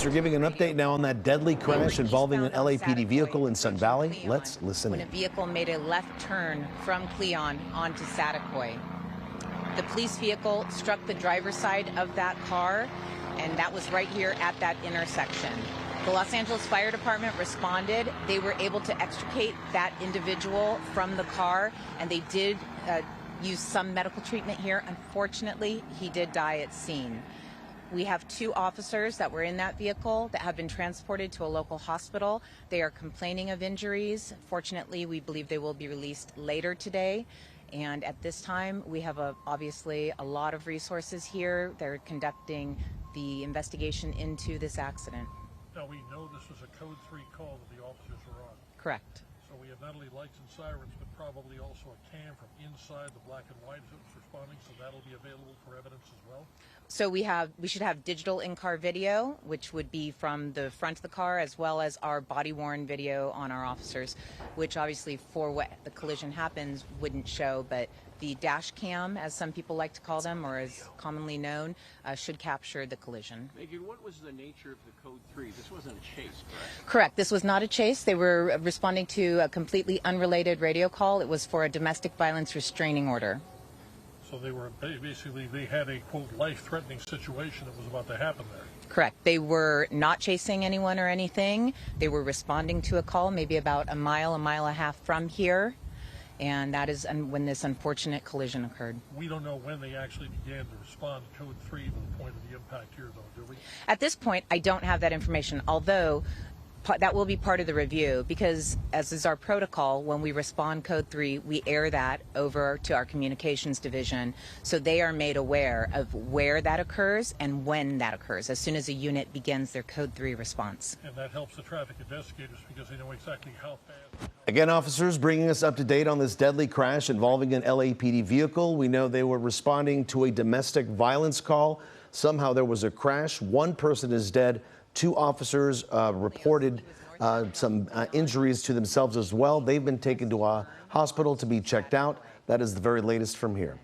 Police are giving an update now on that deadly crash involving an LAPD vehicle in Sun Valley. Let's listen when in. a vehicle made a left turn from Cleon onto Saticoy. The police vehicle struck the driver's side of that car, and that was right here at that intersection. The Los Angeles Fire Department responded. They were able to extricate that individual from the car, and they did use some medical treatment here. Unfortunately, he did die at scene. We have 2 officers that were in that vehicle that have been transported to a local hospital. They are complaining of injuries. Fortunately, we believe they will be released later today. And at this time, we have obviously a lot of resources here. They're conducting the investigation into this accident. Now, we know this was a code 3 call that the officers were on. Correct. So we have not only lights and sirens, but probably also a cam from inside the black and white that was responding, so that'll be available for evidence as well? So we should have digital in-car video, which would be from the front of the car, as well as our body-worn video on our officers, which obviously for what the collision happens wouldn't show, but the dash cam, as some people like to call them, or as commonly known, should capture the collision. Megan, what was the nature of the code 3? This wasn't a chase, correct? Correct. This was not a chase. They were responding to a completely unrelated radio call. It was for a domestic violence restraining order. So they were basically, they had a, quote, life-threatening situation that was about to happen there. Correct. They were not chasing anyone or anything. They were responding to a call maybe about a mile and a half from here. And that is when this unfortunate collision occurred. We don't know when they actually began to respond to code 3 to the point of the impact here, though, do we? At this point, I don't have that information, although that will be part of the review, because as is our protocol, when we respond code 3, we air that over to our communications division, so they are made aware of where that occurs and when that occurs, as soon as a unit begins their code 3 response. And that helps the traffic investigators because they know exactly how fast. Again, officers bringing us up to date on this deadly crash involving an LAPD vehicle. We know they were responding to a domestic violence call. Somehow there was a crash. 1 person is dead. 2 officers reported some injuries to themselves as well. They've been taken to a hospital to be checked out. That is the very latest from here.